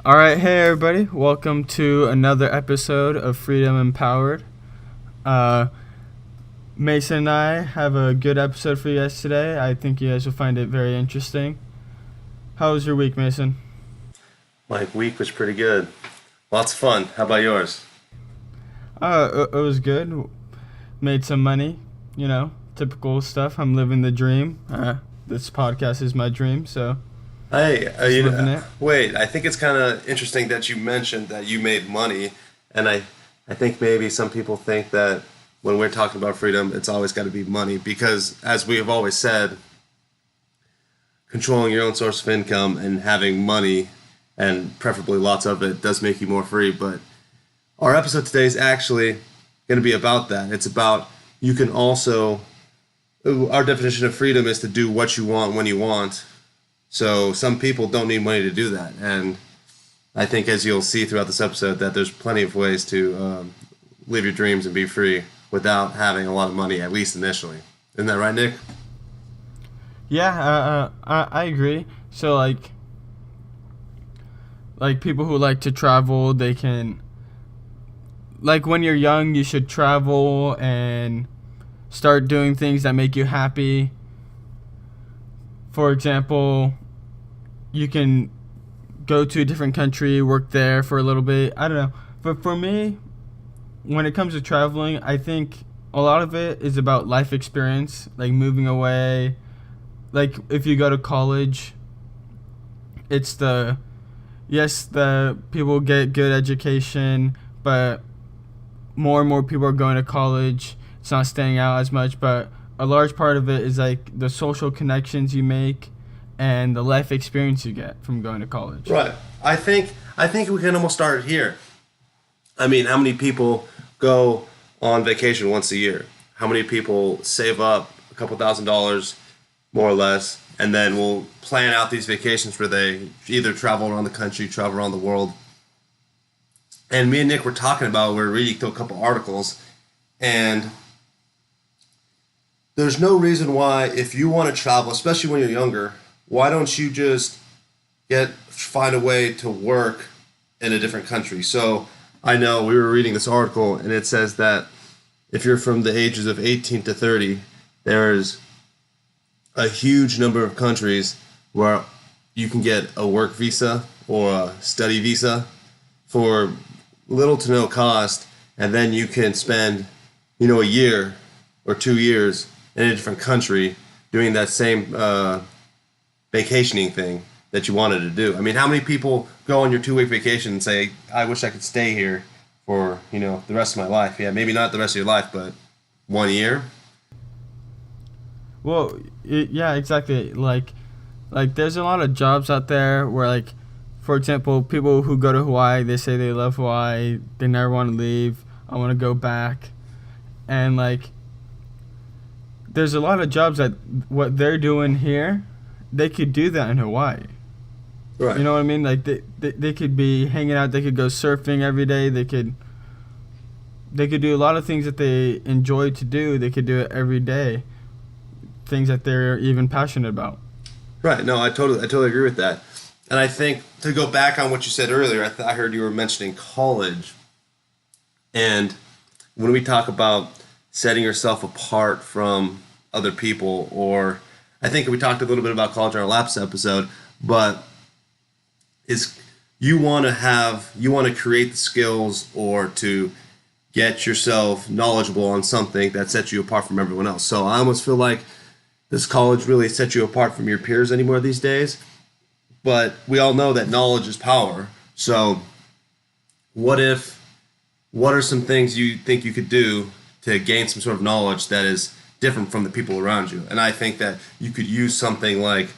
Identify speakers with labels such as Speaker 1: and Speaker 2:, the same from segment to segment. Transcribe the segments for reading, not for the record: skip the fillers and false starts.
Speaker 1: All right, hey everybody, welcome to another episode of Freedom Empowered. Mason and I have a good episode for you guys today. I think you guys will find it very interesting. How was your week, Mason?
Speaker 2: My week was pretty good. Lots of fun. How about yours?
Speaker 1: It was good. Made some money, typical stuff. I'm living the dream. This podcast is my dream, so
Speaker 2: Hey,
Speaker 1: just living it.
Speaker 2: wait, I think it's kind of interesting that you mentioned that you made money, and I think maybe some people think that when we're talking about freedom, it's always got to be money because, as we have always said, controlling your own source of income and having money, and preferably lots of it, does make you more free. But our episode today is actually going to be about that. It's about you can also, our definition of freedom is to do what you want when you want. So some people don't need money to do that. And I think as you'll see throughout this episode that there's plenty of ways to live your dreams and be free without having a lot of money, at least initially. Isn't that right, Nick?
Speaker 1: Yeah, I agree. So like people who like to travel, they can, like when you're young, you should travel and start doing things that make you happy. For example, you can go to a different country, work there for a little bit. I don't know. But for me, when it comes to traveling, I think a lot of it is about life experience, like moving away. Like if you go to college, it's the people get good education, but more and more people are going to college. It's not staying out as much, but a large part of it is like the social connections you make and the life experience you get from going to college.
Speaker 2: Right. I think we can almost start here. I mean, how many people go on vacation once a year? How many people save up a couple $1,000s, more or less, and then will plan out these vacations where they either travel around the country, travel around the world. And me and Nick were talking about, we were reading through a couple articles, and there's no reason why, if you want to travel, especially when you're younger, why don't you just find a way to work in a different country? So I know we were reading this article, and it says that if you're from the ages of 18 to 30, there's a huge number of countries where you can get a work visa or a study visa for little to no cost, and then you can spend, a year or 2 years in a different country doing that same vacationing thing that you wanted to do. I mean, how many people go on your 2-week vacation and say, I wish I could stay here for, the rest of my life? Yeah, maybe not the rest of your life, but 1 year.
Speaker 1: Well, yeah, exactly. Like there's a lot of jobs out there where, like, for example, people who go to Hawaii, they say they love Hawaii, they never want to leave, I want to go back. And, like, there's a lot of jobs that what they're doing here, they could do that in Hawaii.
Speaker 2: Right.
Speaker 1: You know what I mean? Like, they could be hanging out, they could go surfing every day, they could do a lot of things that they enjoy to do, they could do it every day. Things that they're even passionate about.
Speaker 2: Right. No, I totally agree with that. And I think to go back on what you said earlier, I heard you were mentioning college. And when we talk about setting yourself apart from other people, or I think we talked a little bit about college in our last episode, but is you want to create the skills or to get yourself knowledgeable on something that sets you apart from everyone else. So I almost feel like does college really set you apart from your peers anymore these days? But we all know that knowledge is power. So what are some things you think you could do to gain some sort of knowledge that is different from the people around you? And I think that you could use something like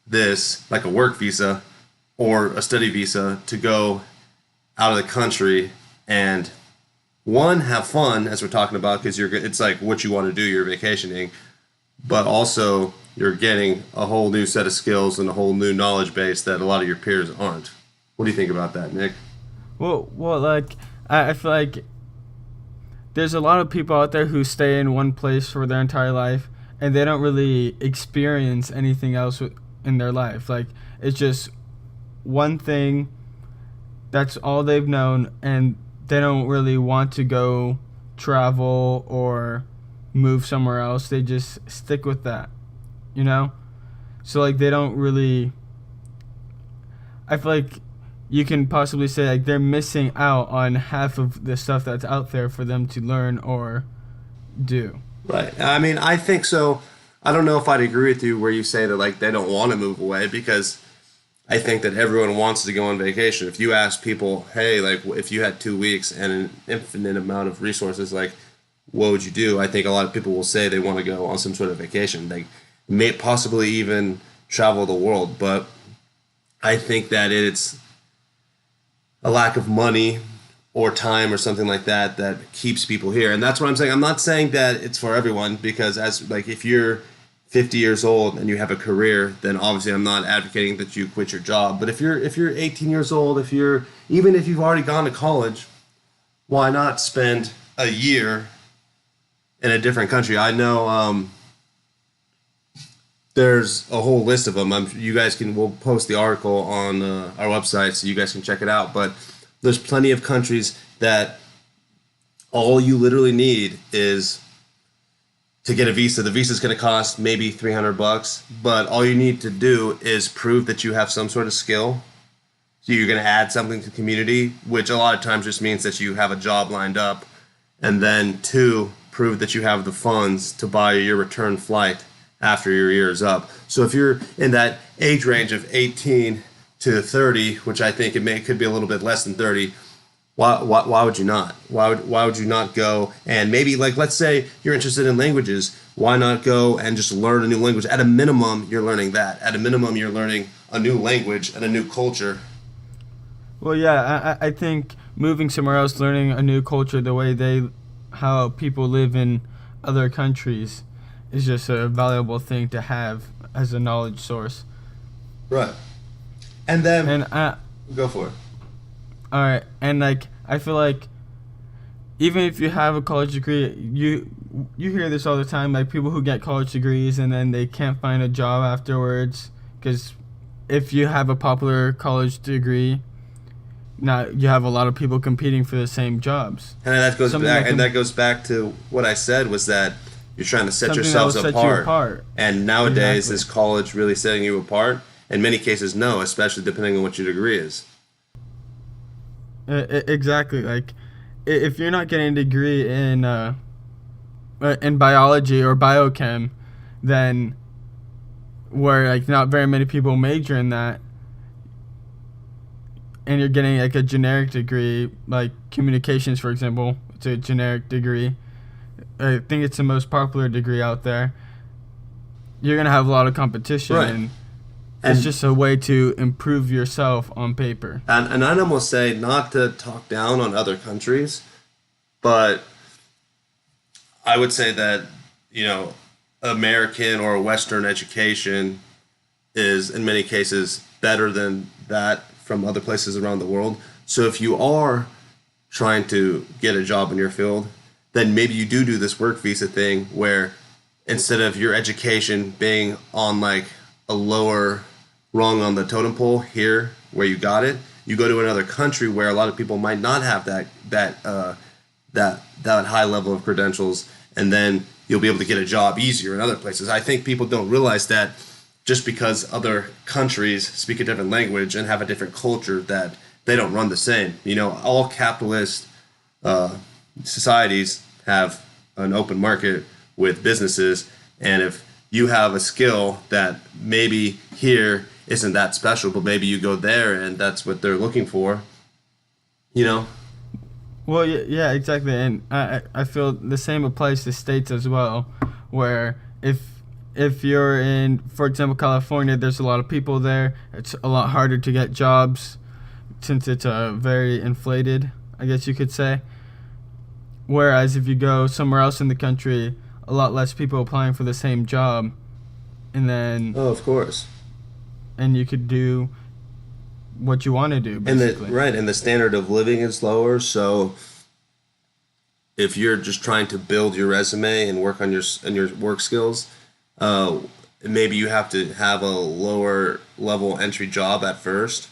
Speaker 2: this, like a work visa or a study visa, to go out of the country and have fun, as we're talking about, because it's like what you want to do, you're vacationing, but also you're getting a whole new set of skills and a whole new knowledge base that a lot of your peers aren't. What do you think about that, Nick?
Speaker 1: Well, like, I feel like there's a lot of people out there who stay in one place for their entire life, and they don't really experience anything else in their life. Like, it's just one thing that's all they've known, and they don't really want to go travel or move somewhere else. They just stick with that, you know? So like they don't really, I feel like you can possibly say like they're missing out on half of the stuff that's out there for them to learn or do.
Speaker 2: Right. I mean, I think so. I don't know if I'd agree with you where you say that like they don't want to move away because I think that everyone wants to go on vacation. If you ask people, hey, like if you had 2 weeks and an infinite amount of resources, like what would you do? I think a lot of people will say they want to go on some sort of vacation. They may possibly even travel the world, but I think that it's a lack of money or time or something like that that keeps people here. And that's what I'm saying. I'm not saying that it's for everyone because as like if you're 50 years old and you have a career, then obviously I'm not advocating that you quit your job. But if you're 18 years old, if you're even if you've already gone to college, why not spend a year in a different country? I know there's a whole list of them. You guys can we'll post the article on our website so you guys can check it out. But there's plenty of countries that all you literally need is to get a visa. The visa is going to cost maybe $300, but all you need to do is prove that you have some sort of skill. So you're going to add something to the community, which a lot of times just means that you have a job lined up, and then two, prove that you have the funds to buy your return flight after your year is up. So if you're in that age range of 18 to 30, which I think could be a little bit less than 30, why would you not? Why would you not go and maybe like let's say you're interested in languages, why not go and just learn a new language? At a minimum, you're learning that. At a minimum, you're learning a new language and a new culture.
Speaker 1: Well, yeah, I think moving somewhere else, learning a new culture, the way how people live in other countries, is just a valuable thing to have as a knowledge source.
Speaker 2: Right. And then
Speaker 1: And
Speaker 2: go for it.
Speaker 1: all right, and like I feel like even if you have a college degree, you hear this all the time, like people who get college degrees and then they can't find a job afterwards because if you have a popular college degree, now you have a lot of people competing for the same jobs.
Speaker 2: And that goes
Speaker 1: Something
Speaker 2: back,
Speaker 1: that
Speaker 2: and
Speaker 1: can-
Speaker 2: that goes back to what I said was that you're trying to set
Speaker 1: Something that
Speaker 2: yourselves
Speaker 1: will set you
Speaker 2: apart.
Speaker 1: apart.
Speaker 2: And nowadays,
Speaker 1: Exactly.
Speaker 2: is college really setting you apart? In many cases, no, especially depending on what your degree is.
Speaker 1: Exactly. Like, if you're not getting a degree in biology or biochem, then where like not very many people major in that, and you're getting like a generic degree, like communications, for example, it's a generic degree. I think it's the most popular degree out there. You're gonna have a lot of competition,
Speaker 2: Right.
Speaker 1: and
Speaker 2: And
Speaker 1: it's just a way to improve yourself on paper.
Speaker 2: and I'd almost say not to talk down on other countries, but I would say that you know American or Western education is in many cases better than that from other places around the world. So if you are trying to get a job in your field, then maybe you do this work visa thing where instead of your education being on like a lower rung on the totem pole here where you got it, you go to another country where a lot of people might not have that high level of credentials, and then you'll be able to get a job easier in other places. I think people don't realize that just because other countries speak a different language and have a different culture that they don't run the same. You know, all capitalist uh, societies have an open market with businesses, and if you have a skill that maybe here isn't that special, but maybe you go there and that's what they're looking for, you know.
Speaker 1: Well, yeah, exactly, and I feel the same applies to states as well, where if you're in, for example, California, there's a lot of people there. It's a lot harder to get jobs since it's very inflated, I guess you could say. Whereas if you go somewhere else in the country, a lot less people applying for the same job, and then
Speaker 2: Oh, of course.
Speaker 1: and you could do what you want to do,
Speaker 2: And the
Speaker 1: basically.
Speaker 2: right, and the standard of living is lower, so if you're just trying to build your resume and work on your work skills, uh, maybe you have to have a lower level entry job at first,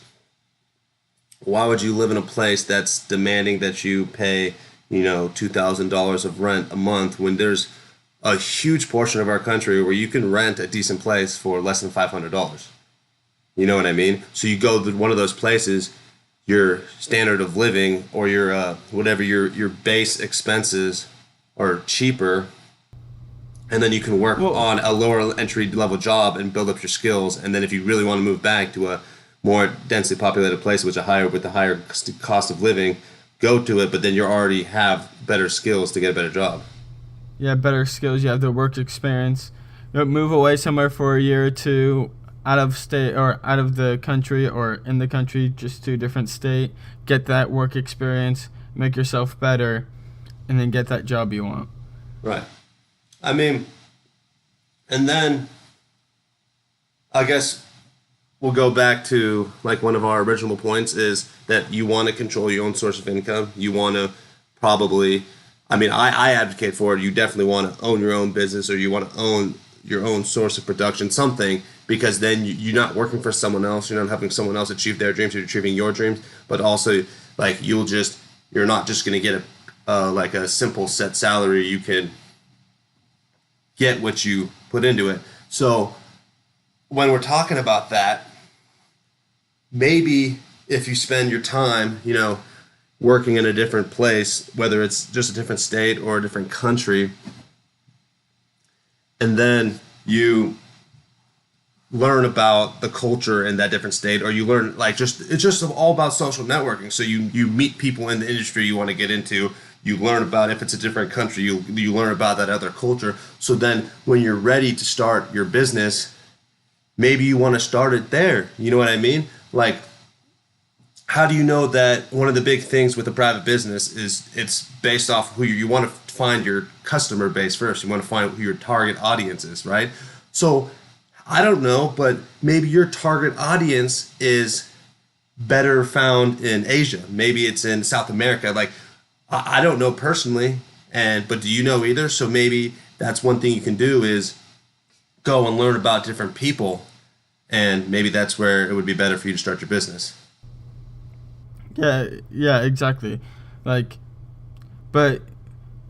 Speaker 2: Why would you live in a place that's demanding that you pay, $2,000 of rent a month when there's a huge portion of our country where you can rent a decent place for less than $500? You know what I mean? So you go to one of those places, your standard of living or your whatever your base expenses are cheaper, and then you can work
Speaker 1: Well,
Speaker 2: on a lower entry level job and build up your skills. And then if you really want to move back to a more densely populated place, which a higher with a higher cost of living, go to it. But then you already have better skills to get a better job.
Speaker 1: you have better skills. You have the work experience. Move away somewhere for a year or two, out of state or out of the country or in the country, just to a different state. Get that work experience. Make yourself better, and then get that job you want.
Speaker 2: Right. I mean, and then I guess we'll go back to like one of our original points is that you want to control your own source of income. You want to probably, I mean, I advocate for it. You definitely want to own your own business, or you want to own your own source of production, something, because then you're not working for someone else. You're not having someone else achieve their dreams. You're achieving your dreams, but also like you're not just going to get like a simple set salary. You can get what you put into it. So when we're talking about that, maybe if you spend your time, working in a different place, whether it's just a different state or a different country, and then you learn about the culture in that different state, or you learn like just it's just all about social networking. So you meet people in the industry you want to get into. You learn about, if it's a different country, you learn about that other culture. So then when you're ready to start your business, maybe you want to start it there. You know what I mean? Like, how do you know that one of the big things with a private business is it's based off who you want to find your customer base first. You want to find who your target audience is, right? So I don't know, but maybe your target audience is better found in Asia. Maybe it's in South America. Like, I don't know personally, but do you know either? So maybe that's one thing you can do is go and learn about different people, and maybe that's where it would be better for you to start your business.
Speaker 1: Yeah, exactly. Like, but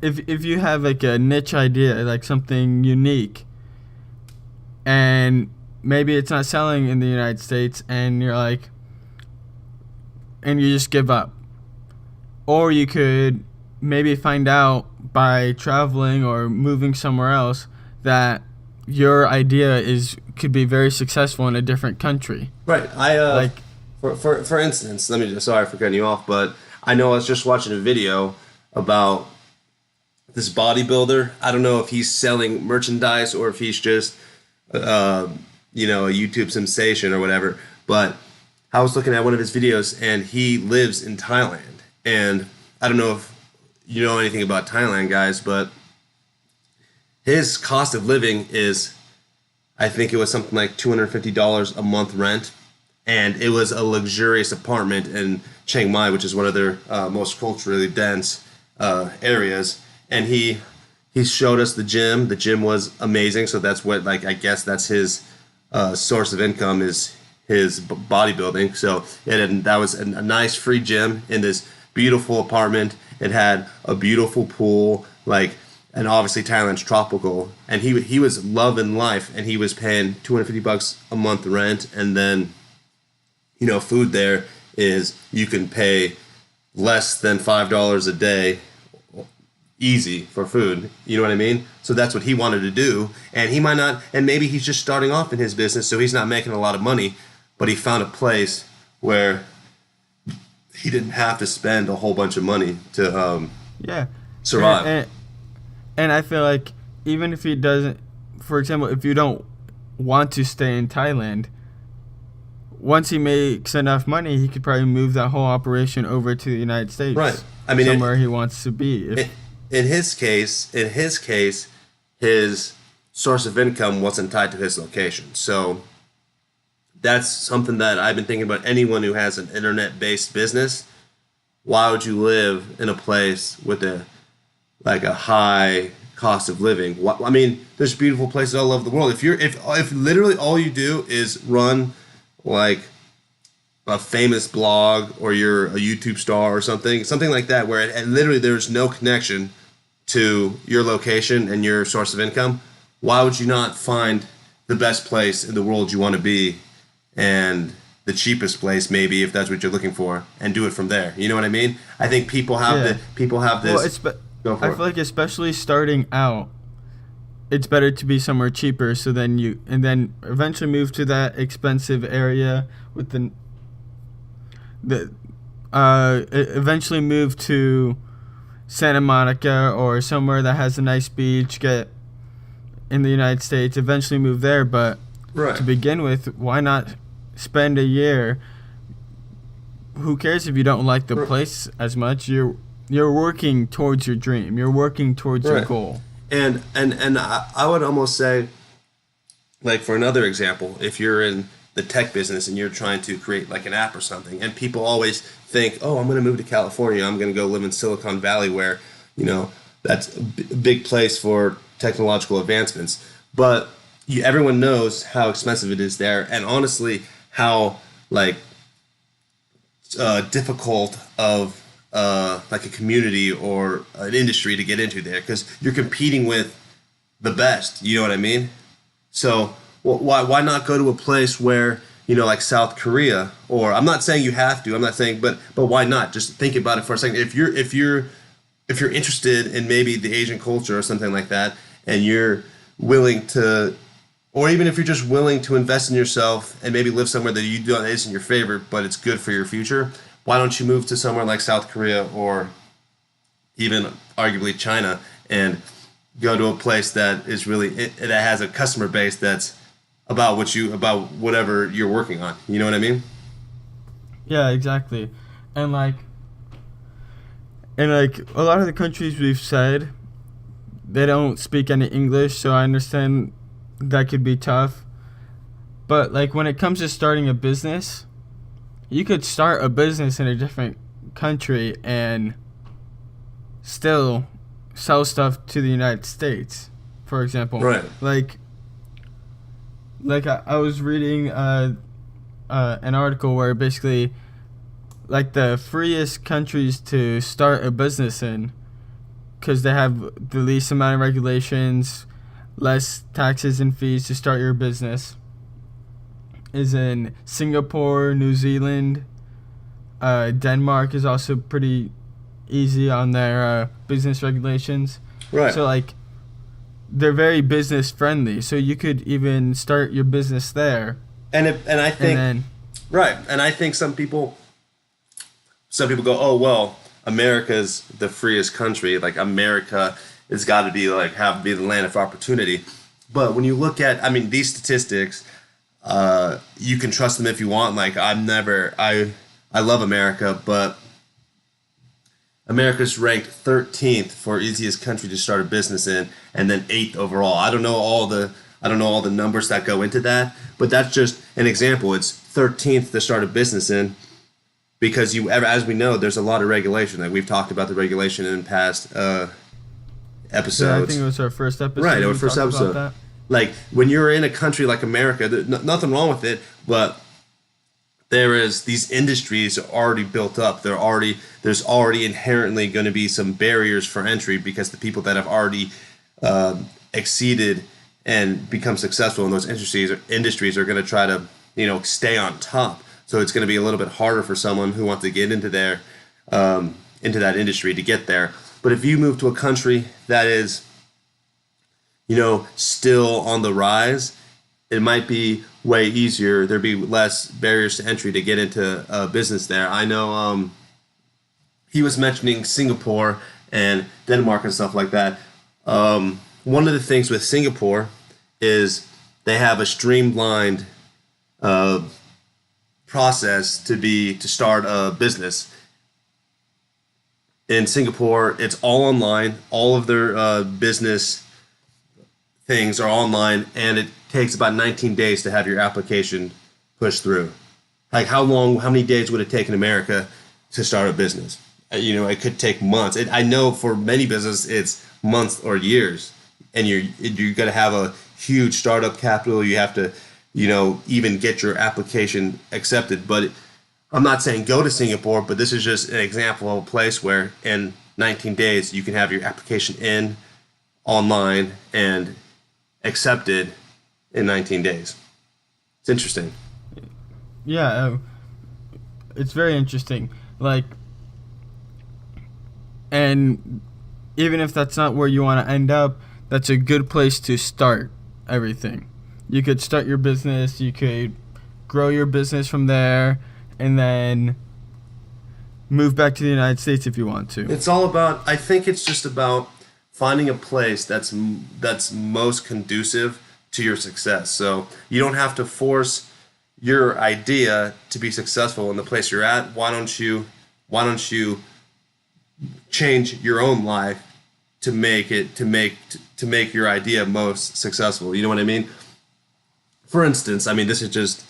Speaker 1: if you have like a niche idea, like something unique, and maybe it's not selling in the United States, and you're like, and you just give up, or you could maybe find out by traveling or moving somewhere else that your idea is could be very successful in a different country.
Speaker 2: Right.
Speaker 1: Like,
Speaker 2: For instance, let me just, sorry for cutting you off, but I know I was just watching a video about this bodybuilder. I don't know if he's selling merchandise or if he's just a YouTube sensation or whatever. But I was looking at one of his videos, and he lives in Thailand. And I don't know if you know anything about Thailand, guys, but his cost of living is, I think it was something like $250 a month rent, and it was a luxurious apartment in Chiang Mai, which is one of their most culturally dense areas. And he showed us the gym. The gym was amazing. So that's what, like, I guess that's his source of income is his bodybuilding. So that was a nice free gym in this beautiful apartment. It had a beautiful pool, like, and obviously Thailand's tropical. And he was loving life, and he was paying $250 a month rent, and then food there is you can pay less than $5 a day easy for food. You know what I mean? So that's what he wanted to do. And he might not, and maybe he's just starting off in his business, so he's not making a lot of money, but he found a place where he didn't have to spend a whole bunch of money to
Speaker 1: yeah.
Speaker 2: survive.
Speaker 1: And I feel like even if he doesn't, for example, if you don't want to stay in Thailand, once he makes enough money, he could probably move that whole operation over to the United States.
Speaker 2: Right. I mean,
Speaker 1: somewhere he wants to be.
Speaker 2: In his case, his source of income wasn't tied to his location. So that's something that I've been thinking about. Anyone who has an internet-based business, why would you live in a place with a high cost of living? I mean, there's beautiful places all over the world. If literally all you do is run like a famous blog or you're a YouTube star or something like that, where and literally there's no connection to your location and your source of income, why would you not find the best place in the world you want to be and the cheapest place maybe if that's what you're looking for and do it from there? You know what I mean? I think people have
Speaker 1: Well,
Speaker 2: this. Go for
Speaker 1: I
Speaker 2: it.
Speaker 1: feel like especially starting out, it's better to be somewhere cheaper. So then eventually move to that expensive area with the eventually move to Santa Monica or somewhere that has a nice beach. Get in the United States, eventually move there. But
Speaker 2: Right.
Speaker 1: to begin with, why not spend a year? Who cares if you don't like the place as much? You're working towards your dream. You're working towards your
Speaker 2: Right.
Speaker 1: goal.
Speaker 2: And I would almost say, like for another example, if you're in the tech business and you're trying to create like an app or something, and people always think, oh, I'm going to move to California, I'm going to go live in Silicon Valley, where that's a big place for technological advancements. But everyone knows how expensive it is there, and honestly, how like difficult of like a community or an industry to get into there, because you're competing with the best. You know what I mean? So why not go to a place where like South Korea? Or I'm not saying you have to. I'm not saying, but why not? Just think about it for a second. If you're interested in maybe the Asian culture or something like that, and you're willing to, or even if you're just willing to invest in yourself and maybe live somewhere that you do that isn't your favorite, but it's good for your future, why don't you move to somewhere like South Korea or even arguably China and go to a place that is really that has a customer base that's about whatever you're working on. You know what I mean?
Speaker 1: Yeah, exactly. And like a lot of the countries we've said, they don't speak any English, so I understand that could be tough. But like when it comes to starting a business, you could start a business in a different country and still sell stuff to the United States, for example.
Speaker 2: Right.
Speaker 1: Like I was reading an article where basically like the freest countries to start a business in, because they have the least amount of regulations, less taxes and fees to start your business, is in Singapore, New Zealand. Denmark is also pretty easy on their business regulations.
Speaker 2: Right.
Speaker 1: So like they're very business friendly. So you could even start your business there.
Speaker 2: And I think
Speaker 1: And then
Speaker 2: right. And I think some people go, oh well, America's the freest country. Like America has got to be like be the land of opportunity. But when you look at, I mean, these statistics, you can trust them if you want. Like I love America, but America's ranked 13th for easiest country to start a business in, and then 8th overall. I don't know all the numbers that go into that, but that's just an example. It's 13th to start a business in, because as we know, there's a lot of regulation. Like we've talked about the regulation in past episodes.
Speaker 1: yeah, I think it was our first episode.
Speaker 2: Right, our
Speaker 1: we
Speaker 2: first
Speaker 1: talked
Speaker 2: episode.
Speaker 1: about that.
Speaker 2: Like when you're in a country like America, nothing wrong with it, but there is these industries are already built up. There's already inherently going to be some barriers for entry, because the people that have already exceeded and become successful in those industries are going to try to stay on top. So it's going to be a little bit harder for someone who wants to get into that industry to get there. But if you move to a country that is still on the rise, it might be way easier. There'd be less barriers to entry to get into a business there. I know he was mentioning Singapore and Denmark and stuff like that. One of the things with Singapore is they have a streamlined process to start a business. In Singapore, it's all online. All of their business things are online, and it takes about 19 days to have your application pushed through. Like how many days would it take in America to start a business? It could take months. I know for many businesses it's months or years, and you're going to have a huge startup capital. You have to, even get your application accepted. But I'm not saying go to Singapore, but this is just an example of a place where in 19 days you can have your application in online and accepted in 19 days. It's interesting.
Speaker 1: Yeah, it's very interesting. Like, and even if that's not where you want to end up, that's a good place to start everything. You could start your business, you could grow your business from there, and then move back to the United States if you want to.
Speaker 2: It's all about. I think it's just about finding a place that's most conducive to your success. So you don't have to force your idea to be successful in the place you're at. Why don't you change your own life to make it to make your idea most successful? You know what I mean? For instance, I mean this is just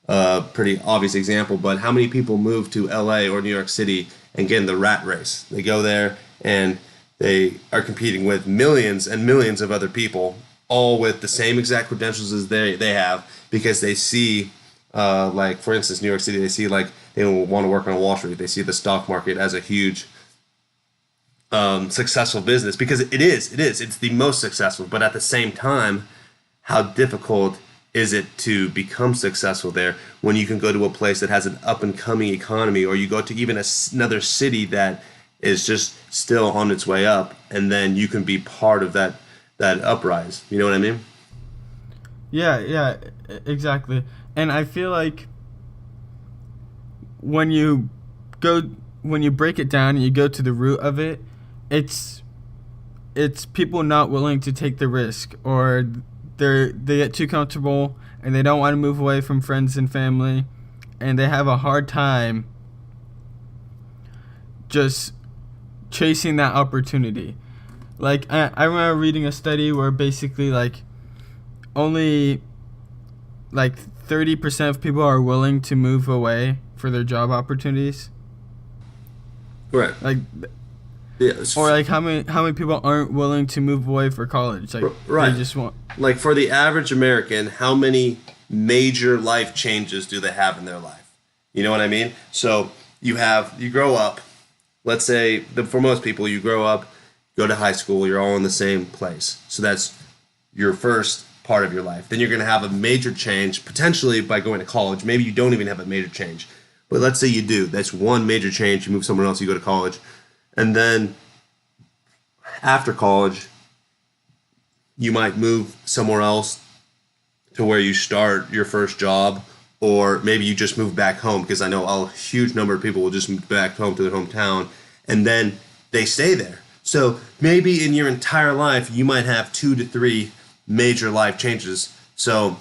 Speaker 2: a pretty obvious example, but how many people move to LA or New York City and get in the rat race? They go there and they are competing with millions and millions of other people, all with the same exact credentials as they have, because they see, like for instance, New York City, they see like they want to work on Wall Street. They see the stock market as a huge successful business because it's the most successful. But at the same time, how difficult is it to become successful there when you can go to a place that has an up and coming economy, or you go to even another city that is just still on its way up, and then you can be part of that uprise. You know what I mean?
Speaker 1: Yeah, yeah, exactly. And I feel like when you go when you break it down and you go to the root of it, it's it's people not willing to take the risk, or they get too comfortable and they don't want to move away from friends and family, and they have a hard time just chasing that opportunity. Like I remember reading a study where basically like only like 30% of people are willing to move away for their job opportunities.
Speaker 2: Right.
Speaker 1: Like,
Speaker 2: Yeah.
Speaker 1: or like how many people aren't willing to move away for college? Like
Speaker 2: Right.
Speaker 1: they just want.
Speaker 2: Like for the average American, how many major life changes do they have in their life? You know what I mean? So you grow up. Let's say for most people, you grow up, go to high school, you're all in the same place. So that's your first part of your life. Then you're going to have a major change potentially by going to college. Maybe you don't even have a major change, but let's say you do. That's one major change. You move somewhere else, you go to college, and then after college, you might move somewhere else to where you start your first job, or maybe you just move back home, because I know a huge number of people will just move back home to their hometown and then they stay there. So maybe in your entire life you might have 2 to 3 major life changes. So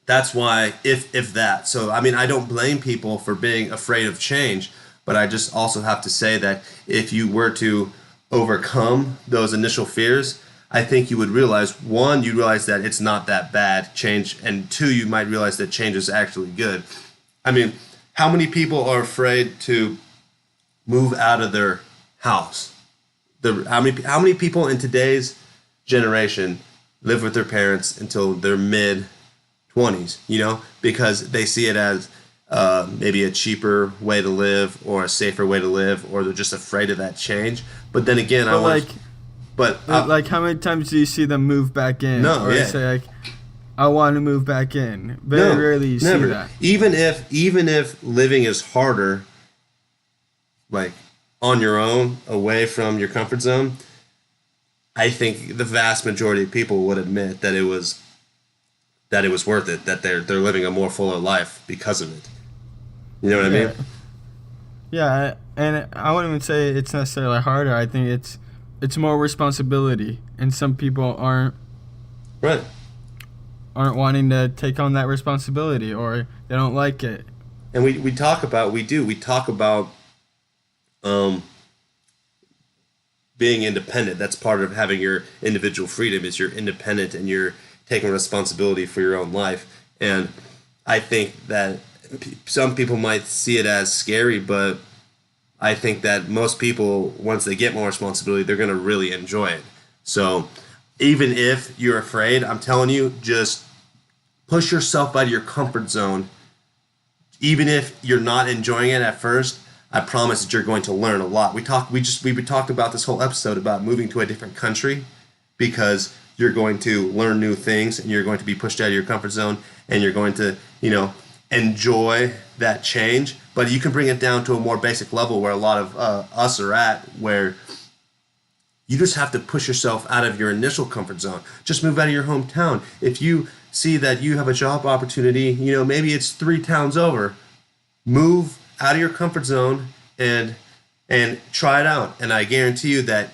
Speaker 2: that's why if that. So I mean, I don't blame people for being afraid of change, but I just also have to say that if you were to overcome those initial fears, I think you would realize, one, you realize that it's not that bad change, and two, you might realize that change is actually good. I mean, how many people are afraid to move out of their house? How many people in today's generation live with their parents until their mid 20s? You know, because they see it as maybe a cheaper way to live or a safer way to live, or they're just afraid of that change. But then again,
Speaker 1: But like,
Speaker 2: but
Speaker 1: like how many times do you see them move back in?
Speaker 2: No,
Speaker 1: or
Speaker 2: yeah.
Speaker 1: say like, I want to move back in. Very rarely you
Speaker 2: never.
Speaker 1: see that.
Speaker 2: Even if living is harder, like on your own, away from your comfort zone, I think the vast majority of people would admit that it was worth it. That they're living a more fuller life because of it. You know what I
Speaker 1: Yeah,
Speaker 2: mean?
Speaker 1: yeah, and I wouldn't even say it's necessarily harder. I think it's more responsibility, and some people
Speaker 2: Right.
Speaker 1: aren't wanting to take on that responsibility, or they don't like it.
Speaker 2: And we talk about um, being independent. That's part of having your individual freedom, is you're independent and you're taking responsibility for your own life. And I think that some people might see it as scary, but I think that most people, once they get more responsibility, they're going to really enjoy it. So even if you're afraid, I'm telling you, just push yourself out of your comfort zone. even if you're not enjoying it at first, I promise that you're going to learn a lot. We talked about this whole episode about moving to a different country because you're going to learn new things and you're going to be pushed out of your comfort zone and you're going to, enjoy that change. But you can bring it down to a more basic level where a lot of us are at, where you just have to push yourself out of your initial comfort zone. Just move out of your hometown. If you see that you have a job opportunity, maybe it's 3 towns over, move out of your comfort zone and try it out. And I guarantee you that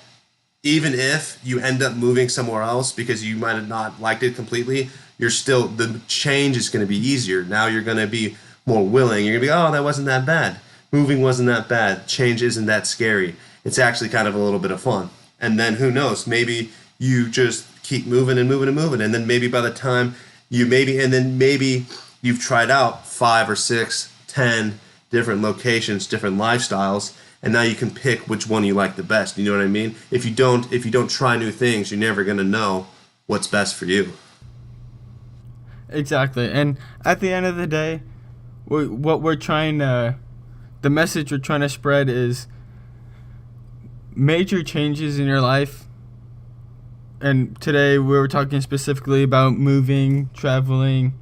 Speaker 2: even if you end up moving somewhere else because you might have not liked it completely, the change is going to be easier. Now you're going to be more willing. You're going to be, oh, that wasn't that bad. Moving wasn't that bad. Change isn't that scary. It's actually kind of a little bit of fun. And then who knows, maybe you just keep moving and moving and moving. And then maybe by the time maybe you've tried out 5 or 6, 10 different locations, different lifestyles, and now you can pick which one you like the best. You know what I mean? If you don't try new things, you're never going to know what's best for you.
Speaker 1: Exactly. And at the end of the day, the message we're trying to spread is major changes in your life. And today we were talking specifically about moving, traveling.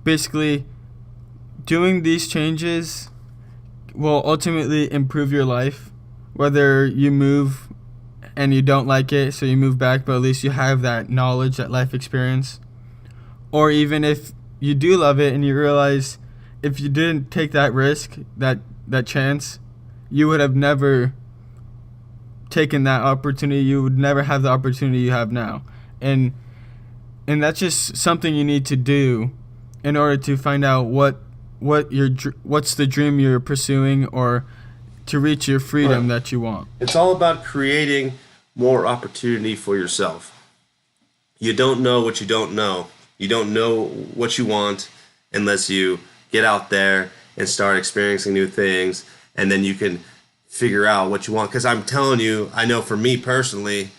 Speaker 1: Basically, doing these changes will ultimately improve your life. Whether you move and you don't like it, so you move back, but at least you have that knowledge, that life experience. Or even if you do love it and you realize if you didn't take that risk, that chance, you would have never taken that opportunity. You would never have the opportunity you have now. And that's just something you need to do in order to find out what's the dream you're pursuing, or to reach your freedom that you want.
Speaker 2: It's all about creating more opportunity for yourself. You don't know what you don't know. You don't know what you want unless you get out there and start experiencing new things, and then you can figure out what you want. Because I'm telling you, I know for me personally,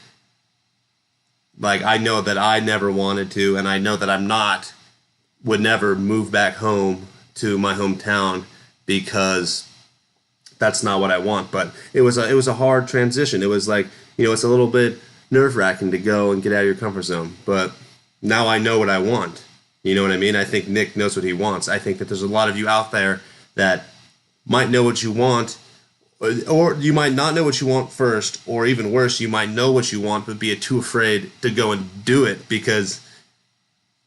Speaker 2: like, I know that I never wanted to, and I know that would never move back home to my hometown, because that's not what I want. But it was a hard transition. It was like, it's a little bit nerve-wracking to go and get out of your comfort zone. But now I know what I want. You know what I mean? I think Nick knows what he wants. I think that there's a lot of you out there that might know what you want, or you might not know what you want first, or even worse, you might know what you want but be too afraid to go and do it because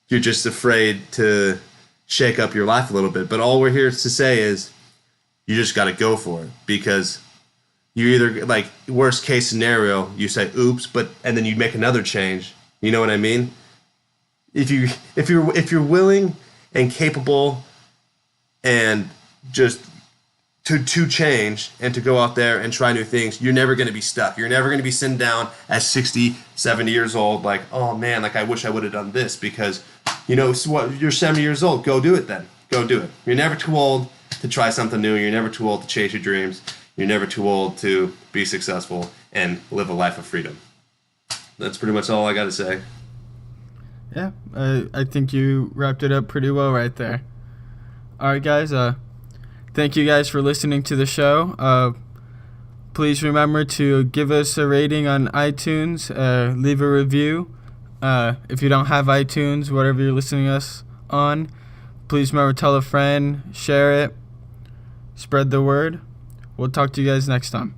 Speaker 2: you're just afraid to shake up your life a little bit. But all we're here to say is you just got to go for it, because you either, like, worst case scenario, you say oops, and then you make another change. You know what I mean? If you're willing and capable and just to change and to go out there and try new things, you're never going to be stuck. You're never going to be sitting down at 60, 70 years old like, oh man, like, I wish I would have done this, because you're 70 years old. Go do it then. Go do it. You're never too old to try something new. You're never too old to chase your dreams. You're never too old to be successful and live a life of freedom. That's pretty much all I got to say.
Speaker 1: Yeah, I think you wrapped it up pretty well right there. All right, guys. Thank you guys for listening to the show. Please remember to give us a rating on iTunes. Leave a review. If you don't have iTunes, whatever you're listening to us on, please remember to tell a friend, share it, spread the word. We'll talk to you guys next time.